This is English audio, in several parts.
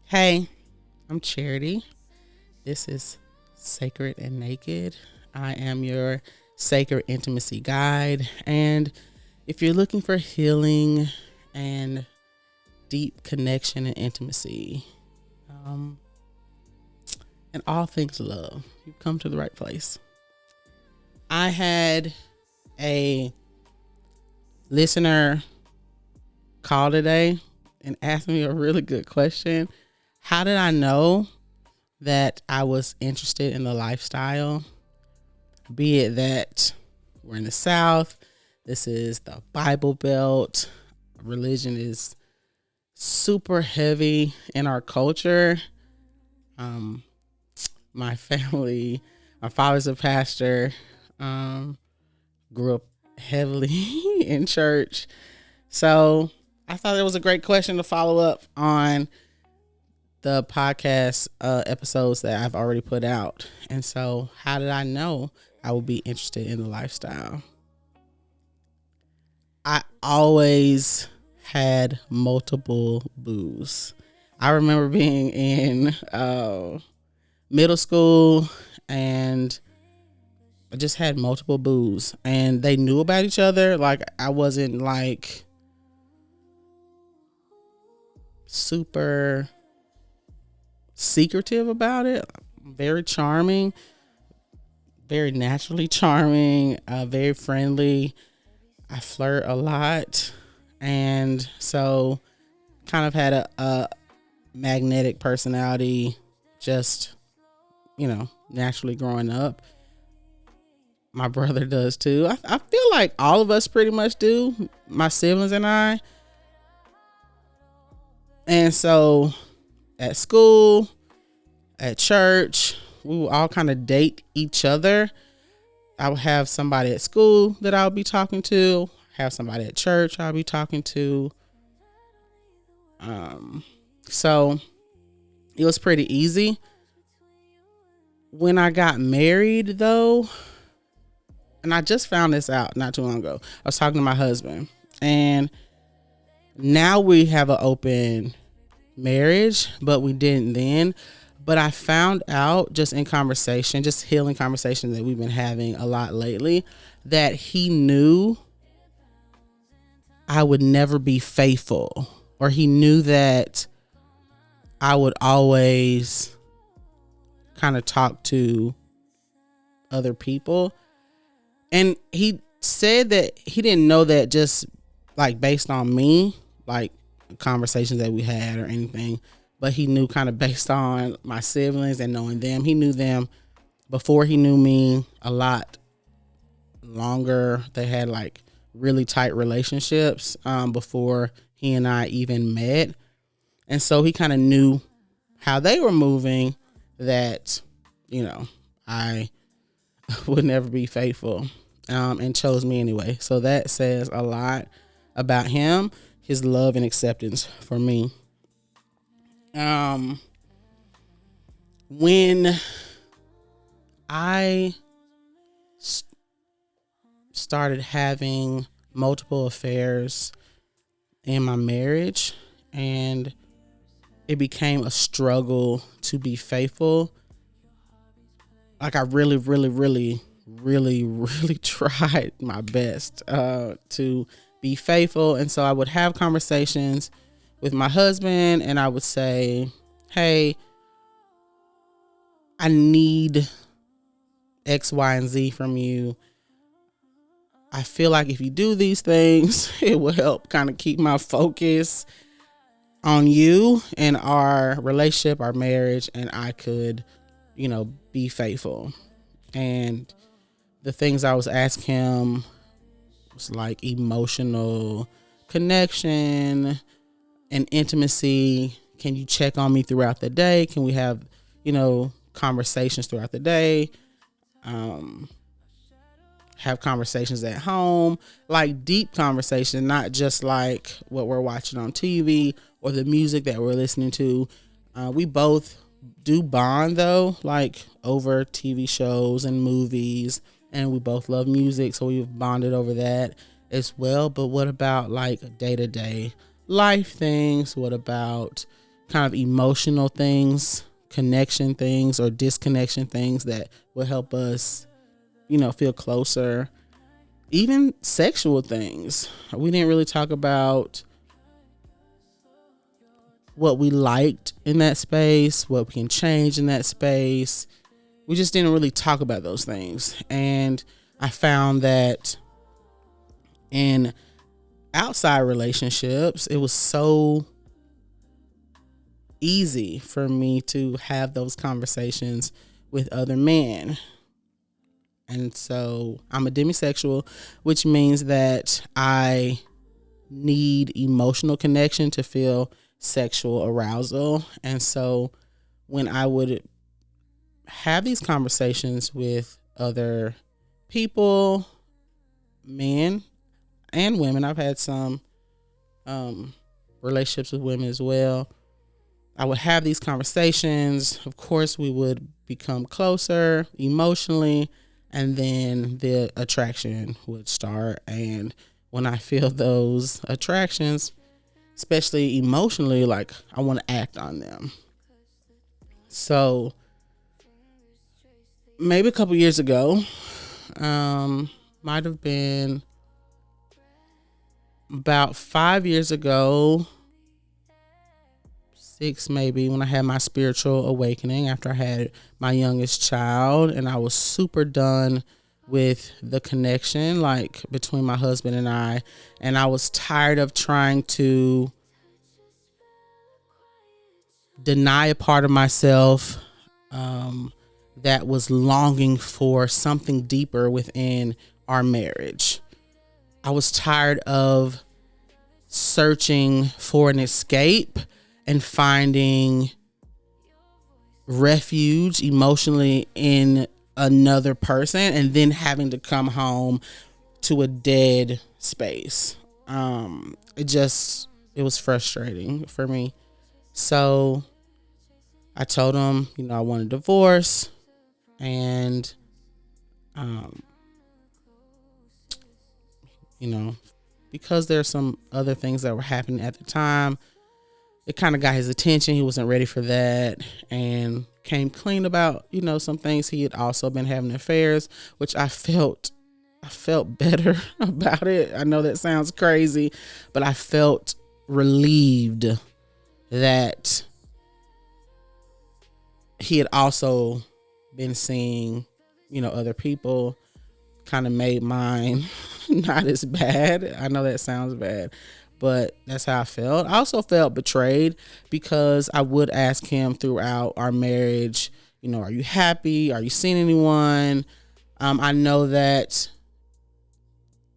Hey, I'm Charity. This is Sacred and Naked. I am your sacred intimacy guide. And if you're looking for healing and deep connection and intimacy, and all things love, you've come to the right place. I had a listener call today and ask me a really good question. How did I know that I was interested in the lifestyle? Be it that we're in the South, this is the Bible Belt, religion is super heavy in our culture. My family, my father's a pastor, grew up heavily in church. So I thought it was a great question to follow up on the podcast episodes that I've already put out. And so how did I know I would be interested in the lifestyle? I always had multiple boos. I remember being in middle school and I just had multiple boos and they knew about each other. Like I wasn't like super secretive about it. Very charming, very naturally charming, very friendly. I flirt a lot. And so kind of had a magnetic personality just, naturally growing up. My brother does too. I feel like all of us pretty much do, my siblings and I. And so at school, at church, we would all kind of date each other. I would have somebody at school that I would be talking to, have somebody at church I'll be talking to. So it was pretty easy. When I got married though, and I just found this out not too long ago, I was talking to my husband and now we have an open marriage, but we didn't then. But I found out just in conversation, just healing conversations that we've been having a lot lately, that he knew I would never be faithful, or he knew that I would always kind of talk to other people. And he said that he didn't know that just like based on me, like conversations that we had or anything, but he knew kind of based on my siblings and knowing them. He knew them before he knew me a lot longer. They had like really tight relationships before he and I even met. And so he kind of knew how they were moving, that, I would never be faithful, and chose me anyway. So that says a lot about him, his love and acceptance for me. When I started having multiple affairs in my marriage and it became a struggle to be faithful, like I really, really, really, really, really tried my best to be faithful. And so I would have conversations with my husband and I would say, hey, I need X, Y, and Z from you. I feel like if you do these things, it will help kind of keep my focus on you and our relationship, our marriage, and I could, be faithful. And the things I was asking him was like emotional connection and intimacy. Can you check on me throughout the day? Can we have, conversations throughout the day? Have conversations at home, like deep conversations, not just like what we're watching on TV or the music that we're listening to. We both do bond though, like over TV shows and movies, and we both love music, so we've bonded over that as well. But what about like day-to-day life things? What about kind of emotional things, connection things, or disconnection things that will help us, feel closer. Even sexual things. We didn't really talk about what we liked in that space, what we can change in that space. We just didn't really talk about those things. And I found that in outside relationships, it was so easy for me to have those conversations with other men. And so I'm a demisexual, which means that I need emotional connection to feel sexual arousal. And so when I would have these conversations with other people, men and women, I've had some relationships with women as well. I would have these conversations. Of course, we would become closer emotionally, and then the attraction would start. And when I feel those attractions, especially emotionally, like I want to act on them. So maybe a couple years ago, might have been about 5 years ago, 6 maybe, when I had my spiritual awakening after I had my youngest child, and I was super done with the connection like between my husband and I was tired of trying to deny a part of myself that was longing for something deeper within our marriage. I was tired of searching for an escape and finding refuge emotionally in another person and then having to come home to a dead space. It was frustrating for me. So I told him, I want a divorce, and because there's some other things that were happening at the time, it kind of got his attention. He wasn't ready for that, and came clean about, some things. He had also been having affairs, which I felt better about it. I know that sounds crazy, but I felt relieved that he had also been seeing, other people. Kind of made mine not as bad. I know that sounds bad, but that's how I felt. I also felt betrayed because I would ask him throughout our marriage, are you happy? Are you seeing anyone? I know that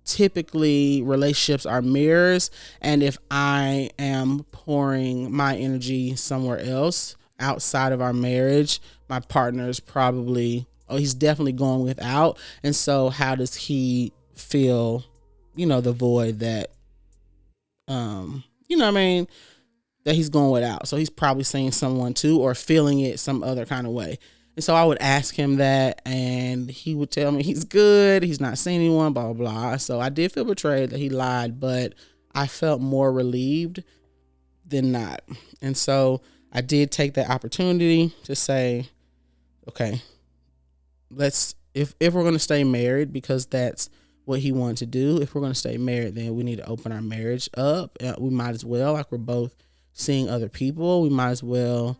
typically relationships are mirrors, and if I am pouring my energy somewhere else outside of our marriage, my partner's probably, he's definitely going without. And so how does he feel, the void that, that he's going without? So he's probably seeing someone too, or feeling it some other kind of way. And so I would ask him that, and he would tell me he's good, he's not seeing anyone, blah, blah, blah. So I did feel betrayed that he lied, but I felt more relieved than not. And so I did take that opportunity to say, okay, if we're going to stay married, because that's what he wanted to do, if we're going to stay married, then we need to open our marriage up. We might as well, like we're both seeing other people, we might as well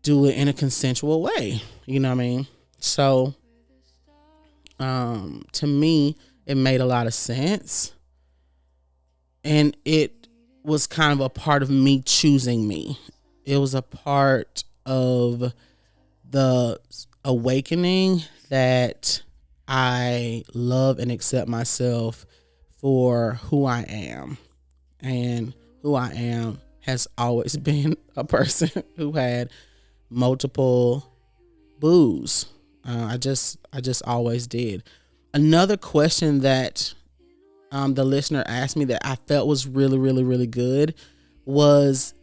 do it in a consensual way. You know what I mean? So, to me, it made a lot of sense. And it was kind of a part of me choosing me. It was a part of the awakening that I love and accept myself for who I am. And who I am has always been a person who had multiple boos. I just always did. Another question that the listener asked me that I felt was really, really, really good was,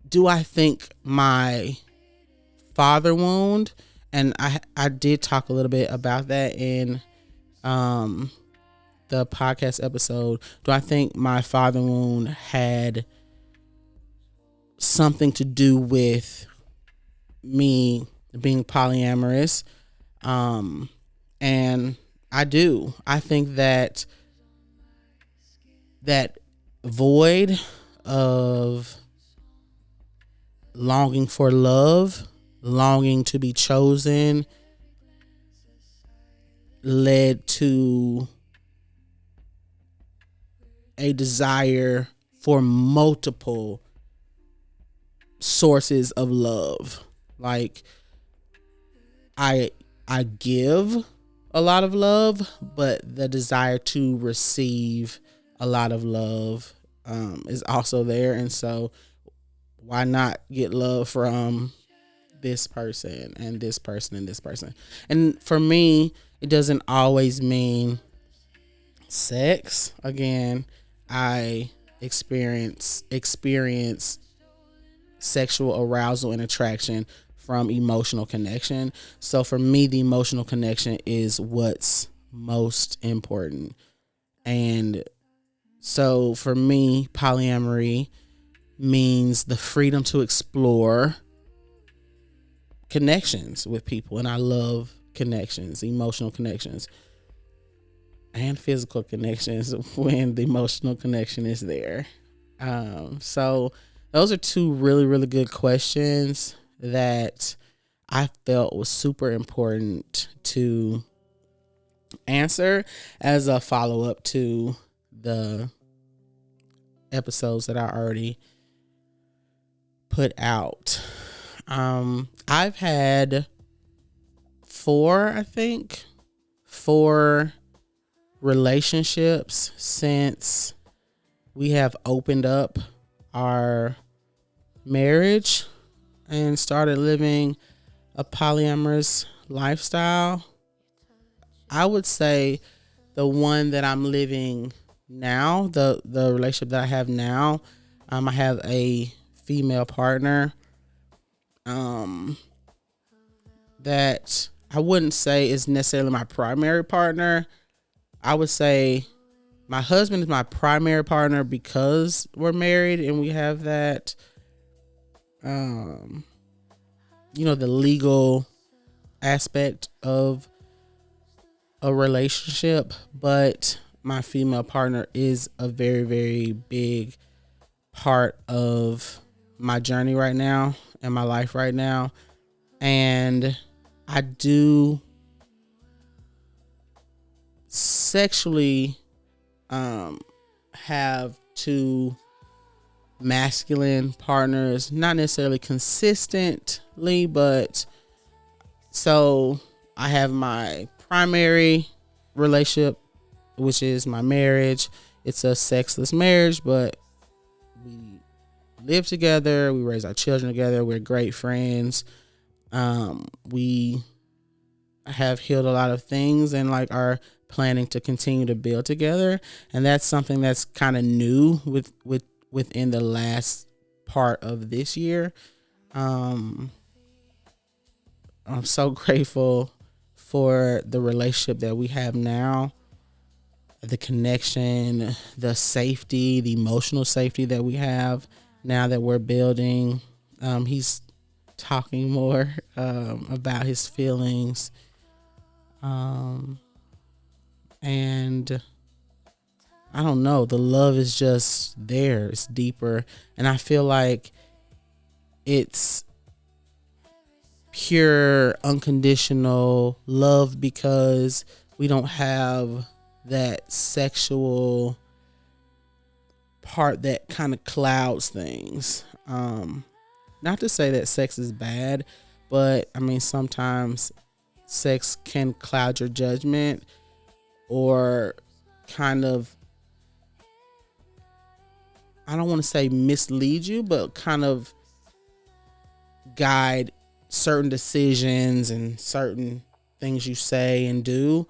do I think my father wound, and I did talk a little bit about that in the podcast episode. Do I think my father wound had something to do with me being polyamorous. And I think that void of longing for love, longing to be chosen, led to a desire for multiple sources of love. Like, I give a lot of love, but the desire to receive a lot of love is also there. And so why not get love from this person and this person and this person? And for me, it doesn't always mean sex. Again, I experience sexual arousal and attraction from emotional connection. So for me, the emotional connection is what's most important. And so for me, polyamory means the freedom to explore connections with people. And I love connections, emotional connections, and physical connections when the emotional connection is there. So those are two really, really good questions that I felt was super important to answer as a follow-up to the episodes that I already put out. I've had four relationships since we have opened up our marriage and started living a polyamorous lifestyle. I would say the one that I'm living now, the relationship that I have now, I have a female partner that I wouldn't say is necessarily my primary partner. I would say my husband is my primary partner because we're married and we have that, the legal aspect of a relationship. But my female partner is a very, very big part of my journey right now and my life right now. And I do sexually have two masculine partners, not necessarily consistently, but so I have my primary relationship, which is my marriage. It's a sexless marriage, but we live together, we raise our children together, we're great friends. We have healed a lot of things and are planning to continue to build together, and that's something that's kind of new within the last part of this year. I'm so grateful for the relationship that we have now, the connection, the safety, the emotional safety that we have now that we're building. He's talking more about his feelings, and I don't know, the love is just there. It's deeper, and I feel like it's pure unconditional love because we don't have that sexual part that kind of clouds things. Not to say that sex is bad, but I mean, sometimes sex can cloud your judgment or kind of, I don't want to say mislead you, but kind of guide certain decisions and certain things you say and do.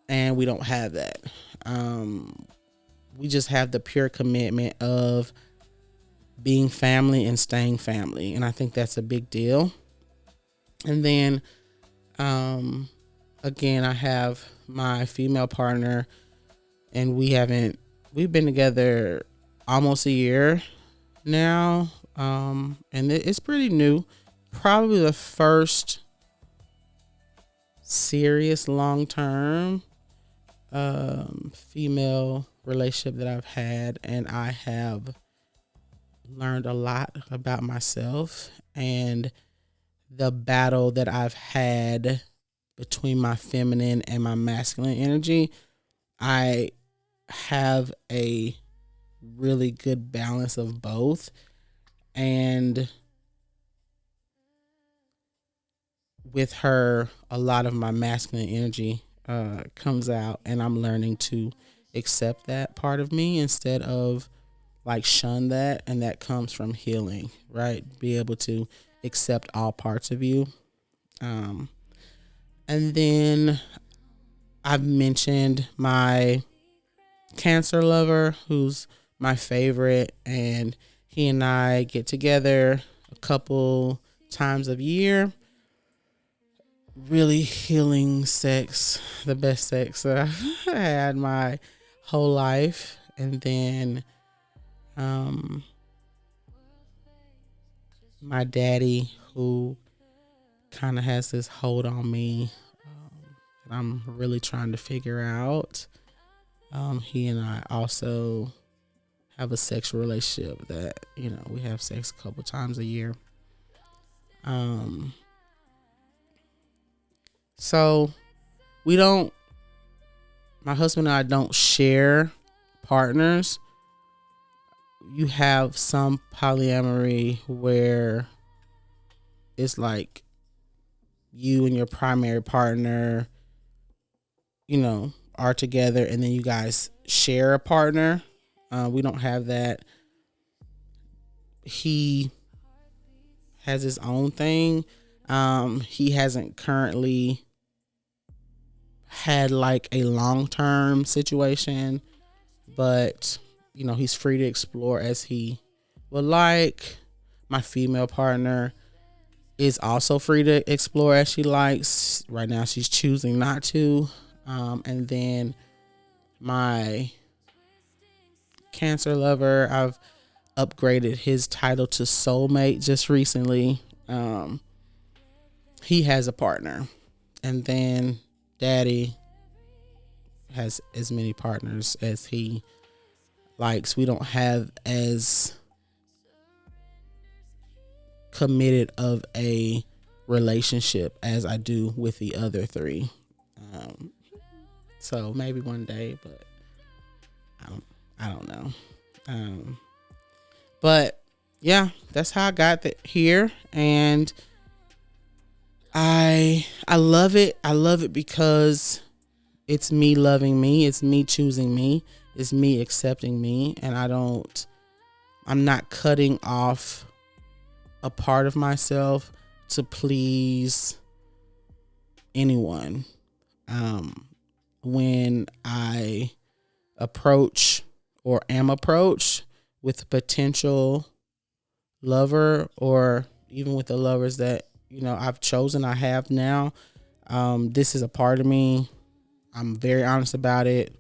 And we don't have that. We just have the pure commitment of being family and staying family. And I think that's a big deal. And then, again, I have my female partner, and we've been together almost a year now. And it's pretty new. Probably the first serious long-term female relationship that I've had, and I have learned a lot about myself and the battle that I've had between my feminine and my masculine energy. I have a really good balance of both, and with her, a lot of my masculine energy comes out, and I'm learning to accept that part of me instead of like shun that. And that comes from healing, right? Be able to accept all parts of you. Um, and then I've mentioned my Cancer lover, who's my favorite, and he and I get together a couple times a year. Really healing sex, the best sex that I've had my whole life. And then my daddy, who kind of has this hold on me that I'm really trying to figure out. He and I also have a sexual relationship that, we have sex a couple times a year. So my husband and I don't share partners. You have some polyamory where it's like you and your primary partner, are together, and then you guys share a partner. We don't have that. He has his own thing. He hasn't currently had like a long-term situation, but he's free to explore as he would like. My female partner is also free to explore as she likes. Right now she's choosing not to. And then my Cancer lover, I've upgraded his title to soulmate just recently. He has a partner, and then daddy has as many partners as he likes. We don't have as committed of a relationship as I do with the other three. So maybe one day, but I don't know. But yeah, that's how I got here, and I love it. I love it because it's me loving me. It's me choosing me. It's me accepting me, and I'm not cutting off a part of myself to please anyone. When I approach or am approached with a potential lover, or even with the lovers that I've chosen, I have now, this is a part of me. I'm very honest about it.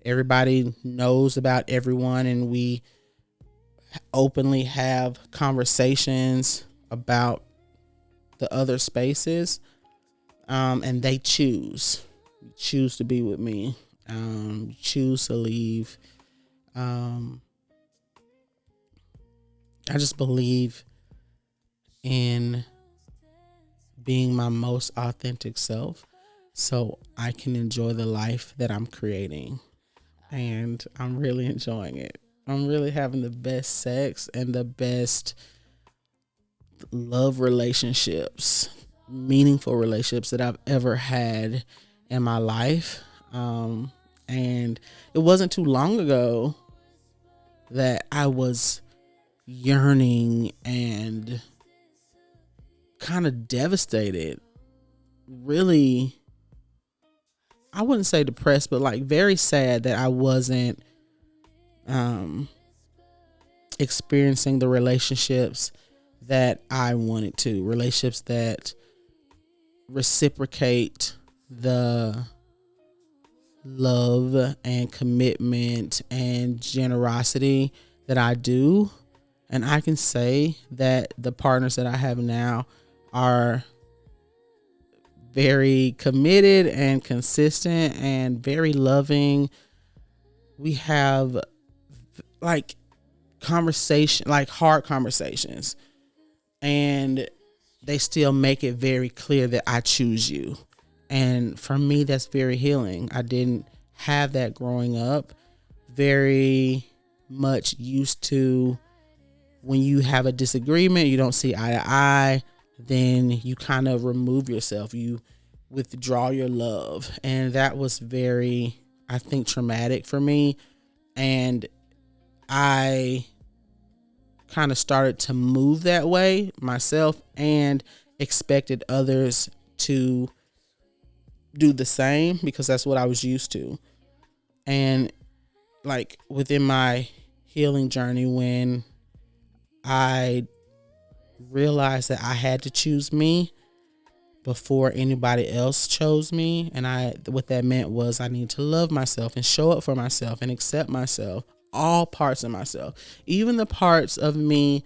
Everybody knows about everyone, and we openly have conversations about the other spaces, and they choose to be with me, choose to leave. I just believe in being my most authentic self so I can enjoy the life that I'm creating. And I'm really enjoying it. I'm really having the best sex and the best love relationships, meaningful relationships that I've ever had in my life. And it wasn't too long ago that I was yearning and kind of devastated, really, I wouldn't say depressed, but like very sad that I wasn't experiencing the relationships that I wanted to, relationships that reciprocate the love and commitment and generosity that I do. And I can say that the partners that I have now are very committed and consistent and very loving. We have like conversation, like hard conversations, and they still make it very clear that I choose you. And for me, that's very healing. I didn't have that growing up. Very much used to, when you have a disagreement, you don't see eye to eye, then you kind of remove yourself. You withdraw your love. And that was very, I think, traumatic for me. And I kind of started to move that way myself and expected others to do the same because that's what I was used to. And like within my healing journey, when I realized that I had to choose me before anybody else chose me, and what that meant was I need to love myself and show up for myself and accept myself, all parts of myself, even the parts of me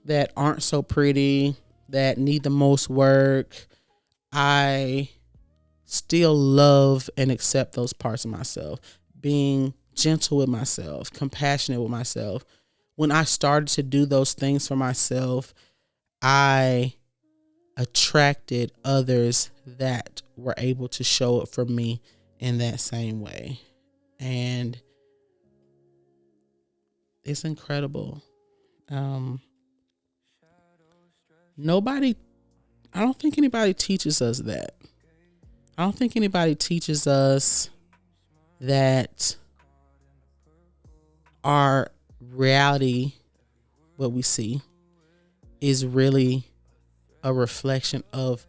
that aren't so pretty, that need the most work. I still love and accept those parts of myself, being gentle with myself, compassionate with myself. When I started to do those things for myself, I attracted others that were able to show up for me in that same way. And it's incredible. Nobody, I don't think anybody teaches us that. I don't think anybody teaches us that our reality, what we see, is really a reflection of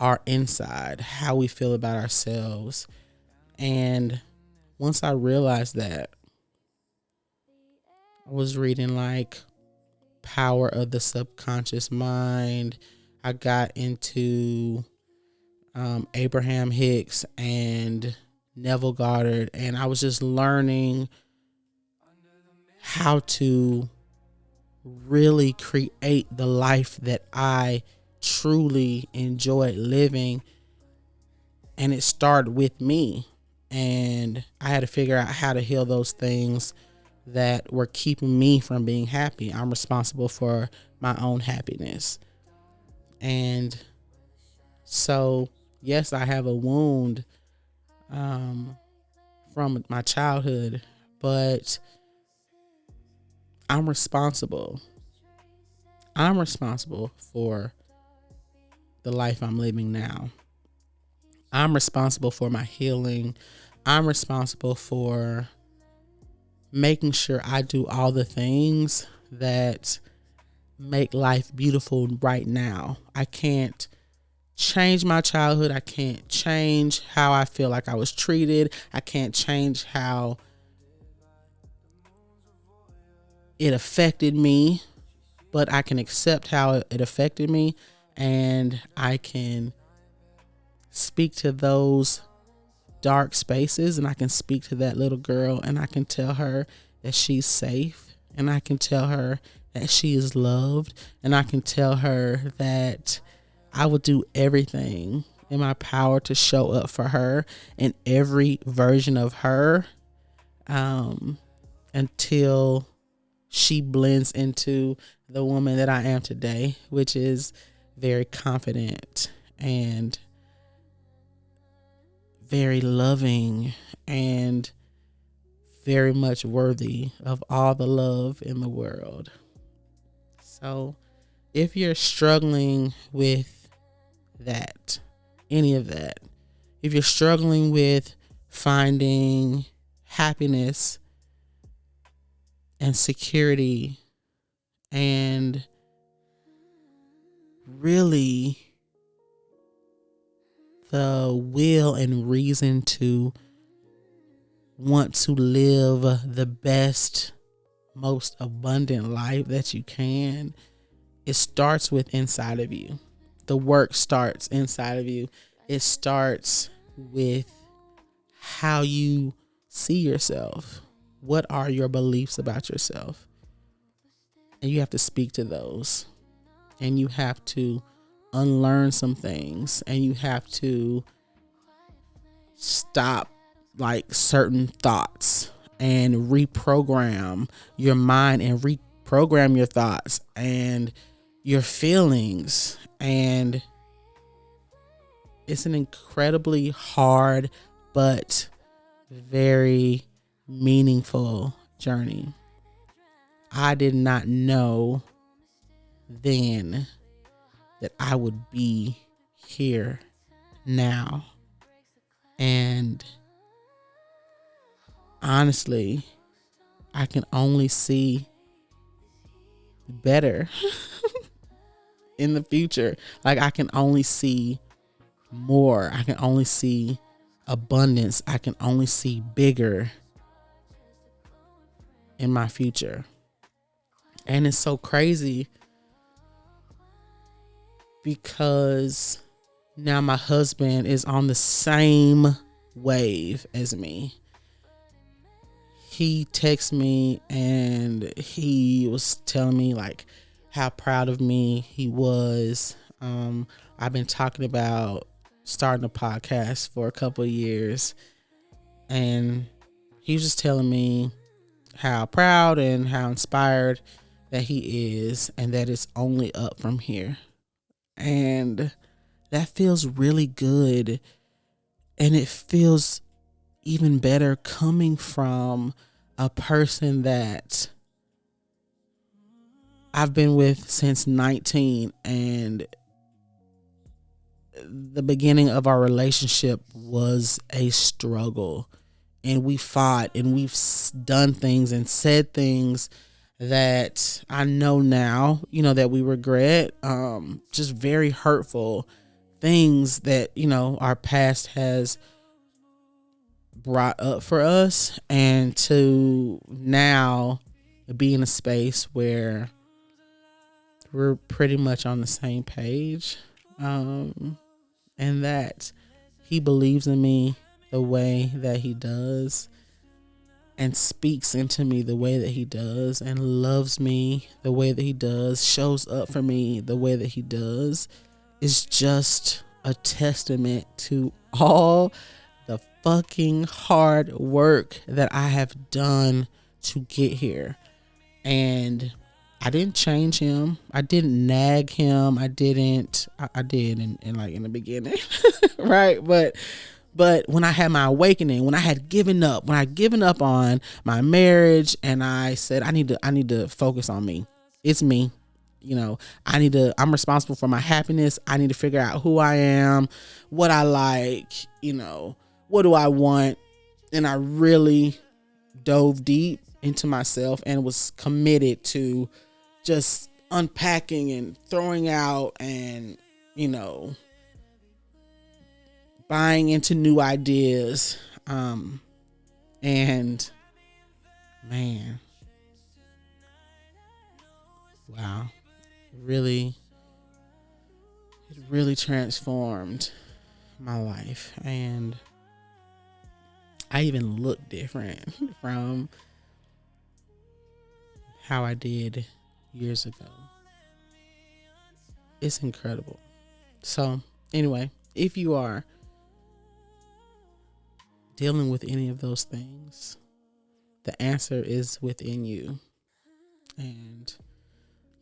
our inside, how we feel about ourselves. And once I realized that, I was reading like Power of the Subconscious Mind. I got into Abraham Hicks and Neville Goddard, and I was just learning how to really create the life that I truly enjoyed living. And it started with me, and I had to figure out how to heal those things that were keeping me from being happy. I'm responsible for my own happiness. And so, yes, I have a wound from my childhood, but I'm responsible. I'm responsible for the life I'm living now. I'm responsible for my healing. I'm responsible for making sure I do all the things that make life beautiful right now. I can't change my childhood. I can't change how I feel like I was treated. I can't change how it affected me, but I can accept how it affected me, and I can speak to those dark spaces, and I can speak to that little girl, and I can tell her that she's safe, and I can tell her that she is loved, and I can tell her that I will do everything in my power to show up for her in every version of her, until she blends into the woman that I am today, which is very confident and very loving and very much worthy of all the love in the world. So if you're struggling with that, any of that, if you're struggling with finding happiness and security and really the will and reason to want to live the best, most abundant life that you can, it starts with inside of you. The work starts inside of you. It starts with how you see yourself. What are your beliefs about yourself? And you have to speak to those. And you have to unlearn some things. And you have to stop like certain thoughts and reprogram your mind and reprogram your thoughts and your feelings. And it's an incredibly hard but very meaningful journey. I did not know then that I would be here now. And honestly, I can only see better in the future. Like, I can only see more. I can only see abundance. I can only see bigger in my future. And it's so crazy because now my husband is on the same wave as me. He texted me and he was telling me like how proud of me he was. I've been talking about starting a podcast for a couple of years, and he was just telling me how proud and how inspired that he is, and that it's only up from here. And that feels really good. And it feels even better coming from a person that I've been with since 19, and the beginning of our relationship was a struggle, and we fought and we've done things and said things that I know now, that we regret, just very hurtful things that, our past has brought up for us, and to now be in a space where we're pretty much on the same page, and that he believes in me the way that he does, and speaks into me the way that he does, and loves me the way that he does, shows up for me the way that he does, is just a testament to all the fucking hard work that I have done to get here. And I didn't change him. I didn't nag him. I did in the beginning, right? But when I had my awakening, when I'd given up on my marriage, and I said, I need to focus on me. It's me. I'm responsible for my happiness. I need to figure out who I am, what I like, what do I want? And I really dove deep into myself and was committed to just unpacking and throwing out and, buying into new ideas. And man, wow, it really transformed my life. And I even look different from how I did years ago. It's incredible. So anyway, if you are dealing with any of those things, the answer is within you. And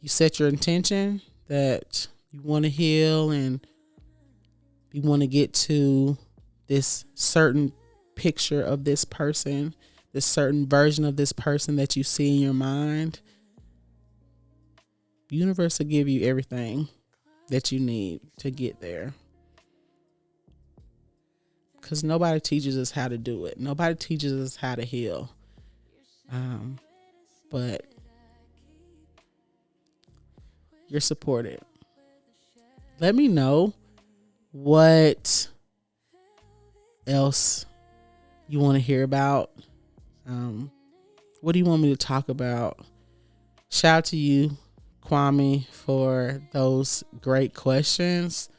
you set your intention that you want to heal, and you want to get to this certain picture of this person, this certain version of this person that you see in your mind. The universe will give you everything that you need to get there. Because nobody teaches us how to do it. Nobody teaches us how to heal. But you're supported. Let me know what else you want to hear about. What do you want me to talk about? Shout out to you, Kwame, for those great questions.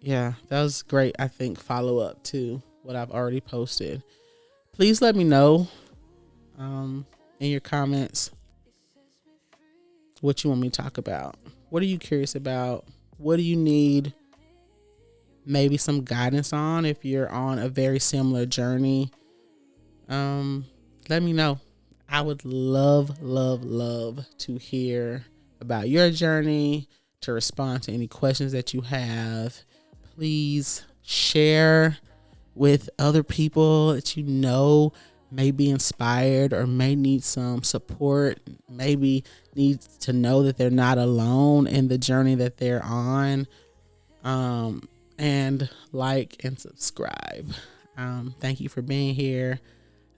Yeah, that was great. I think follow up to what I've already posted. Please let me know in your comments what you want me to talk about. What are you curious about? What do you need maybe some guidance on if you're on a very similar journey? Let me know. I would love to hear about your journey, to respond to any questions that you have. Please share with other people that you know may be inspired or may need some support, maybe need to know that they're not alone in the journey that they're on. And like and subscribe. Thank you for being here.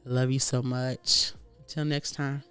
I love you so much. Until next time.